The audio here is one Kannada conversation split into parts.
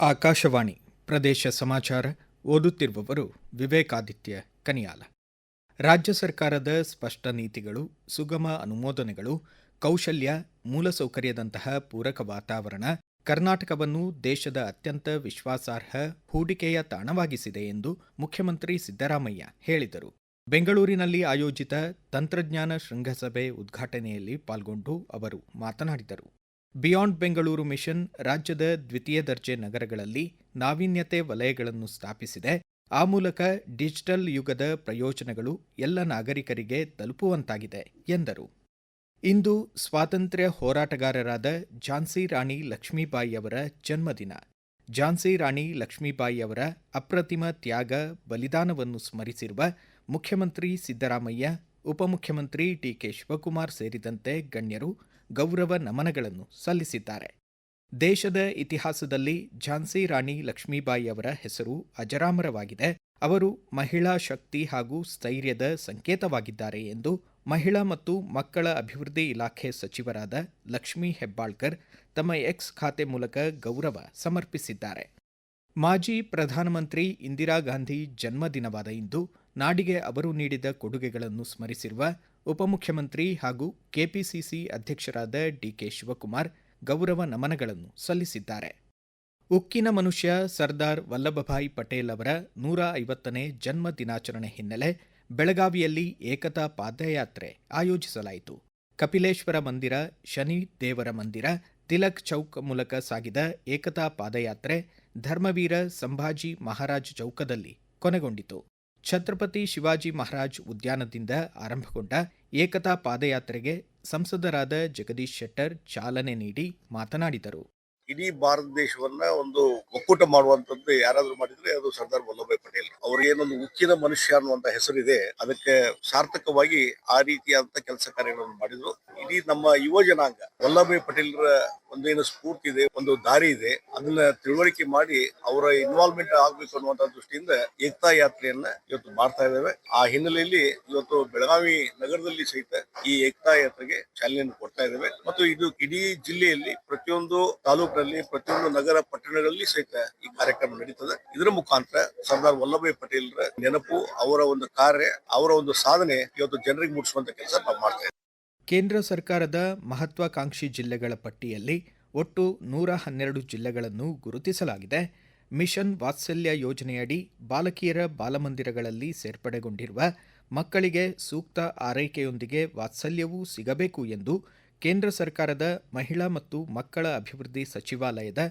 ಆಕಾಶವಾಣಿ ಪ್ರದೇಶ ಸಮಾಚಾರ ಓದುತ್ತಿರುವವರು ವಿವೇಕಾದಿತ್ಯ ಕನಿಯಾಲ. ರಾಜ್ಯ ಸರ್ಕಾರದ ಸ್ಪಷ್ಟ ನೀತಿಗಳು, ಸುಗಮ ಅನುಮೋದನೆಗಳು, ಕೌಶಲ್ಯ, ಮೂಲಸೌಕರ್ಯದಂತಹ ಪೂರಕ ವಾತಾವರಣ ಕರ್ನಾಟಕವನ್ನು ದೇಶದ ಅತ್ಯಂತ ವಿಶ್ವಾಸಾರ್ಹ ಹೂಡಿಕೆಯ ತಾಣವಾಗಿಸಿದೆ ಎಂದು ಮುಖ್ಯಮಂತ್ರಿ ಸಿದ್ದರಾಮಯ್ಯ ಹೇಳಿದರು. ಬೆಂಗಳೂರಿನಲ್ಲಿ ಆಯೋಜಿತ ತಂತ್ರಜ್ಞಾನ ಶೃಂಗಸಭೆ ಉದ್ಘಾಟನೆಯಲ್ಲಿ ಪಾಲ್ಗೊಂಡು ಅವರು ಮಾತನಾಡಿದರು. ಬಿಯಾಂಡ್ ಬೆಂಗಳೂರು ಮಿಷನ್ ರಾಜ್ಯದ ದ್ವಿತೀಯ ದರ್ಜೆ ನಗರಗಳಲ್ಲಿ ನಾವೀನ್ಯತೆ ವಲಯಗಳನ್ನು ಸ್ಥಾಪಿಸಿದೆ. ಆ ಮೂಲಕ ಡಿಜಿಟಲ್ ಯುಗದ ಪ್ರಯೋಜನಗಳು ಎಲ್ಲ ನಾಗರಿಕರಿಗೆ ತಲುಪುವಂತಾಗಿದೆ ಎಂದರು. ಇಂದು ಸ್ವಾತಂತ್ರ್ಯ ಹೋರಾಟಗಾರರಾದ ಝಾನ್ಸಿ ರಾಣಿ ಲಕ್ಷ್ಮೀಬಾಯಿ ಅವರ ಜನ್ಮದಿನ. ಝಾನ್ಸಿ ರಾಣಿ ಲಕ್ಷ್ಮೀಬಾಯಿ ಅವರ ಅಪ್ರತಿಮ ತ್ಯಾಗ, ಬಲಿದಾನವನ್ನು ಸ್ಮರಿಸಿರುವ ಮುಖ್ಯಮಂತ್ರಿ ಸಿದ್ದರಾಮಯ್ಯ, ಉಪಮುಖ್ಯಮಂತ್ರಿ ಡಿಕೆ ಶಿವಕುಮಾರ್ ಸೇರಿದಂತೆ ಗಣ್ಯರು ಗೌರವ ನಮನಗಳನ್ನು ಸಲ್ಲಿಸಿದ್ದಾರೆ. ದೇಶದ ಇತಿಹಾಸದಲ್ಲಿ ಝಾನ್ಸಿ ರಾಣಿ ಲಕ್ಷ್ಮೀಬಾಯಿ ಅವರ ಹೆಸರು ಅಜರಾಮರವಾಗಿದೆ. ಅವರು ಮಹಿಳಾ ಶಕ್ತಿ ಹಾಗೂ ಸ್ಥೈರ್ಯದ ಸಂಕೇತವಾಗಿದ್ದಾರೆ ಎಂದು ಮಹಿಳಾ ಮತ್ತು ಮಕ್ಕಳ ಅಭಿವೃದ್ಧಿ ಇಲಾಖೆ ಸಚಿವರಾದ ಲಕ್ಷ್ಮೀ ಹೆಬ್ಬಾಳ್ಕರ್ ತಮ್ಮ ಎಕ್ಸ್ ಖಾತೆ ಮೂಲಕ ಗೌರವ ಸಮರ್ಪಿಸಿದ್ದಾರೆ. ಮಾಜಿ ಪ್ರಧಾನಮಂತ್ರಿ ಇಂದಿರಾ ಗಾಂಧಿ ಜನ್ಮದಿನವಾದ ಇಂದು ನಾಡಿಗೆ ಅವರು ನೀಡಿದ ಕೊಡುಗೆಗಳನ್ನು ಸ್ಮರಿಸಿರುವ ಉಪಮುಖ್ಯಮಂತ್ರಿ ಹಾಗೂ ಕೆಪಿಸಿಸಿ ಅಧ್ಯಕ್ಷರಾದ ಡಿಕೆ ಶಿವಕುಮಾರ್ ಗೌರವ ನಮನಗಳನ್ನು ಸಲ್ಲಿಸಿದ್ದಾರೆ. ಉಕ್ಕಿನ ಮನುಷ್ಯ ಸರ್ದಾರ್ ವಲ್ಲಭಭಾಯಿ ಪಟೇಲ್ ಅವರ 150ನೇ ಜನ್ಮ ದಿನಾಚರಣೆ ಹಿನ್ನೆಲೆ ಬೆಳಗಾವಿಯಲ್ಲಿ ಏಕತಾ ಪಾದಯಾತ್ರೆ ಆಯೋಜಿಸಲಾಯಿತು. ಕಪಿಲೇಶ್ವರ ಮಂದಿರ, ಶನಿ ದೇವರ ಮಂದಿರ, ತಿಲಕ್ ಚೌಕ್ ಮೂಲಕ ಸಾಗಿದ ಏಕತಾ ಪಾದಯಾತ್ರೆ ಧರ್ಮವೀರ ಸಂಭಾಜಿ ಮಹಾರಾಜ್ ಚೌಕದಲ್ಲಿ ಕೊನೆಗೊಂಡಿತು. ಛತ್ರಪತಿ ಶಿವಾಜಿ ಮಹಾರಾಜ್ ಉದ್ಯಾನದಿಂದ ಆರಂಭಗೊಂಡ ಏಕತಾ ಪಾದಯಾತ್ರೆಗೆ ಸಂಸದರಾದ ಜಗದೀಶ್ ಶೆಟ್ಟರ್ ಚಾಲನೆ ನೀಡಿ ಮಾತನಾಡಿದರು. ಇಡೀ ಭಾರತ ದೇಶವನ್ನ ಒಂದು ಒಕ್ಕೂಟ ಮಾಡುವಂತದ್ದು ಯಾರಾದ್ರೂ ಮಾಡಿದ್ರೆ ಅದು ಸರ್ದಾರ್ ವಲ್ಲಭಭಾಯಿ ಪಟೇಲ್. ಅವ್ರಿಗೇನೊಂದು ಉಕ್ಕಿನ ಮನುಷ್ಯ ಅನ್ನುವಂತ ಹೆಸರಿದೆ, ಅದಕ್ಕೆ ಸಾರ್ಥಕವಾಗಿ ಆ ರೀತಿಯಾದಂತ ಕೆಲಸ ಕಾರ್ಯಗಳನ್ನು ಮಾಡಿದ್ರು. ಇಡೀ ನಮ್ಮ ಯುವ ಜನಾಂಗ ವಲ್ಲಭಭಾಯಿ ಪಟೇಲ್ರ ಒಂದೇನು ಸ್ಫೂರ್ತಿ ಇದೆ, ಒಂದು ದಾರಿ ಇದೆ, ಅದನ್ನ ತಿಳುವಳಿಕೆ ಮಾಡಿ ಅವರ ಇನ್ವಾಲ್ವ್ಮೆಂಟ್ ಆಗ್ಬೇಕು ಅನ್ನುವಂತ ದೃಷ್ಟಿಯಿಂದ ಏಕತಾ ಯಾತ್ರೆಯನ್ನ ಇವತ್ತು ಮಾಡ್ತಾ ಇದ್ದೇವೆ. ಆ ಹಿನ್ನೆಲೆಯಲ್ಲಿ ಇವತ್ತು ಬೆಳಗಾವಿ ನಗರದಲ್ಲಿ ಸಹಿತ ಈ ಏಕತಾ ಯಾತ್ರೆಗೆ ಚಾಲನೆಯನ್ನು ಕೊಡ್ತಾ ಇದ್ದೇವೆ. ಮತ್ತು ಇದು ಇಡೀ ಜಿಲ್ಲೆಯಲ್ಲಿ ಪ್ರತಿಯೊಂದು ತಾಲೂಕಿನಲ್ಲಿ, ಪ್ರತಿಯೊಂದು ನಗರ ಪಟ್ಟಣಗಳಲ್ಲಿ ಸಹಿತ ಈ ಕಾರ್ಯಕ್ರಮ ನಡೀತದೆ. ಇದರ ಮುಖಾಂತರ ಸರ್ದಾರ್ ವಲ್ಲಭಭಾಯಿ ಪಟೇಲ್ರ ನೆನಪು, ಅವರ ಒಂದು ಕಾರ್ಯ, ಅವರ ಒಂದು ಸಾಧನೆ ಇವತ್ತು ಜನರಿಗೆ ಮುಟ್ಟಿಸುವಂತ ಕೆಲಸ ನಾವು ಮಾಡ್ತಾ ಇದ್ದೇವೆ. ಕೇಂದ್ರ ಸರ್ಕಾರದ ಮಹತ್ವಾಕಾಂಕ್ಷಿ ಜಿಲ್ಲೆಗಳ ಪಟ್ಟಿಯಲ್ಲಿ ಒಟ್ಟು 112 ಜಿಲ್ಲೆಗಳನ್ನು ಗುರುತಿಸಲಾಗಿದೆ. ಮಿಷನ್ ವಾತ್ಸಲ್ಯ ಯೋಜನೆಯಡಿ ಬಾಲಕಿಯರ ಬಾಲಮಂದಿರಗಳಲ್ಲಿ ಸೇರ್ಪಡೆಗೊಂಡಿರುವ ಮಕ್ಕಳಿಗೆ ಸೂಕ್ತ ಆರೈಕೆಯೊಂದಿಗೆ ವಾತ್ಸಲ್ಯವೂ ಸಿಗಬೇಕು ಎಂದು ಕೇಂದ್ರ ಸರ್ಕಾರದ ಮಹಿಳಾ ಮತ್ತು ಮಕ್ಕಳ ಅಭಿವೃದ್ಧಿ ಸಚಿವಾಲಯದ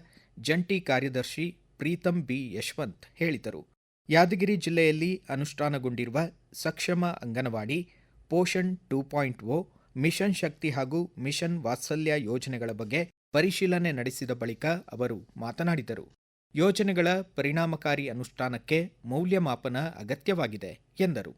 ಜಂಟಿ ಕಾರ್ಯದರ್ಶಿ ಪ್ರೀತಂ ಬಿ ಯಶವಂತ್ ಹೇಳಿದರು. ಯಾದಗಿರಿ ಜಿಲ್ಲೆಯಲ್ಲಿ ಅನುಷ್ಠಾನಗೊಂಡಿರುವ ಸಕ್ಷಮ ಅಂಗನವಾಡಿ, ಪೋಷಣ್ 2.0, ಮಿಷನ್ ಶಕ್ತಿ ಹಾಗೂ ಮಿಷನ್ ವಾತ್ಸಲ್ಯ ಯೋಜನೆಗಳ ಬಗ್ಗೆ ಪರಿಶೀಲನೆ ನಡೆಸಿದ ಬಳಿಕ ಅವರು ಮಾತನಾಡಿದರು. ಯೋಜನೆಗಳ ಪರಿಣಾಮಕಾರಿ ಅನುಷ್ಠಾನಕ್ಕೆ ಮೌಲ್ಯಮಾಪನ ಅಗತ್ಯವಾಗಿದೆ ಎಂದರು.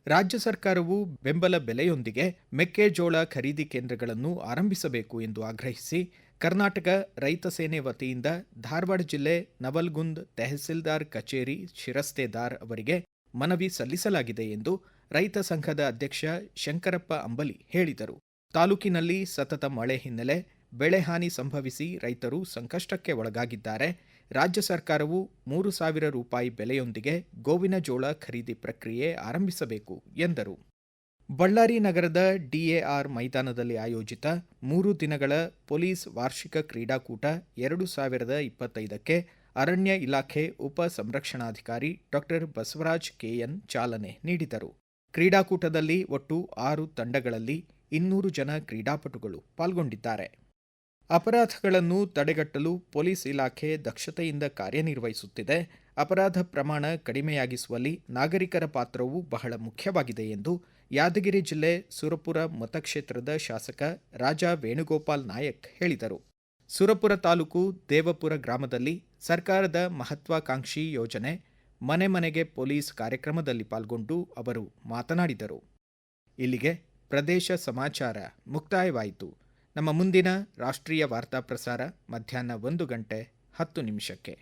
ರಾಜ್ಯ ಸರ್ಕಾರವು ಬೆಂಬಲ ಬೆಲೆಯೊಂದಿಗೆ ಮೆಕ್ಕೆಜೋಳ ಖರೀದಿ ಕೇಂದ್ರಗಳನ್ನು ಆರಂಭಿಸಬೇಕು ಎಂದು ಆಗ್ರಹಿಸಿ ಕರ್ನಾಟಕ ರೈತ ಸೇನೆ ವತಿಯಿಂದ ಧಾರವಾಡ ಜಿಲ್ಲೆ ನವಲ್ಗುಂದ್ ತಹಸೀಲ್ದಾರ್ ಕಚೇರಿ ಶಿರಸ್ತೇದಾರ್ ಅವರಿಗೆ ಮನವಿ ಸಲ್ಲಿಸಲಾಗಿದೆ ಎಂದು ರೈತ ಸಂಘದ ಅಧ್ಯಕ್ಷ ಶಂಕರಪ್ಪ ಅಂಬಲಿ ಹೇಳಿದರು. ತಾಲೂಕಿನಲ್ಲಿ ಸತತ ಮಳೆ ಹಿನ್ನೆಲೆ ಬೆಳೆ ಹಾನಿ ಸಂಭವಿಸಿ ರೈತರು ಸಂಕಷ್ಟಕ್ಕೆ ಒಳಗಾಗಿದ್ದಾರೆ. ರಾಜ್ಯ ಸರ್ಕಾರವು 3,000 ರೂಪಾಯಿ ಬೆಲೆಯೊಂದಿಗೆ ಗೋವಿನ ಜೋಳ ಖರೀದಿ ಪ್ರಕ್ರಿಯೆ ಆರಂಭಿಸಬೇಕು ಎಂದರು. ಬಳ್ಳಾರಿ ನಗರದ ಡಿಎಆರ್ ಮೈದಾನದಲ್ಲಿ ಆಯೋಜಿತ 3 ದಿನಗಳ ಪೊಲೀಸ್ ವಾರ್ಷಿಕ ಕ್ರೀಡಾಕೂಟ 2025ಕ್ಕೆ ಅರಣ್ಯ ಇಲಾಖೆ ಉಪ ಸಂರಕ್ಷಣಾಧಿಕಾರಿ ಡಾ ಬಸವರಾಜ್ ಕೆಎನ್ ಚಾಲನೆ ನೀಡಿದರು. ಕ್ರೀಡಾಕೂಟದಲ್ಲಿ ಒಟ್ಟು 6 ತಂಡಗಳಲ್ಲಿ 200 ಜನ ಕ್ರೀಡಾಪಟುಗಳು ಪಾಲ್ಗೊಂಡಿದ್ದಾರೆ. ಅಪರಾಧಗಳನ್ನು ತಡೆಗಟ್ಟಲು ಪೊಲೀಸ್ ಇಲಾಖೆ ದಕ್ಷತೆಯಿಂದ ಕಾರ್ಯನಿರ್ವಹಿಸುತ್ತಿದೆ. ಅಪರಾಧ ಪ್ರಮಾಣ ಕಡಿಮೆಯಾಗಿಸುವಲ್ಲಿ ನಾಗರಿಕರ ಪಾತ್ರವೂ ಬಹಳ ಮುಖ್ಯವಾಗಿದೆ ಎಂದು ಯಾದಗಿರಿ ಜಿಲ್ಲೆ ಸುರಪುರ ಮತಕ್ಷೇತ್ರದ ಶಾಸಕ ರಾಜಾ ವೇಣುಗೋಪಾಲ್ ನಾಯಕ್ ಹೇಳಿದರು. ಸುರಪುರ ತಾಲೂಕು ದೇವಪುರ ಗ್ರಾಮದಲ್ಲಿ ಸರ್ಕಾರದ ಮಹತ್ವಾಕಾಂಕ್ಷಿ ಯೋಜನೆ ಮನೆ ಮನೆಗೆ ಪೊಲೀಸ್ ಕಾರ್ಯಕ್ರಮದಲ್ಲಿ ಪಾಲ್ಗೊಂಡು ಅವರು ಮಾತನಾಡಿದರು. ಇಲ್ಲಿಗೆ ಪ್ರದೇಶ ಸಮಾಚಾರ ಮುಕ್ತಾಯವಾಯಿತು. ನಮ್ಮ ಮುಂದಿನ ರಾಷ್ಟ್ರೀಯ ವಾರ್ತಾ ಪ್ರಸಾರ ಮಧ್ಯಾಹ್ನ 1:10 ನಿಮಿಷಕ್ಕೆ.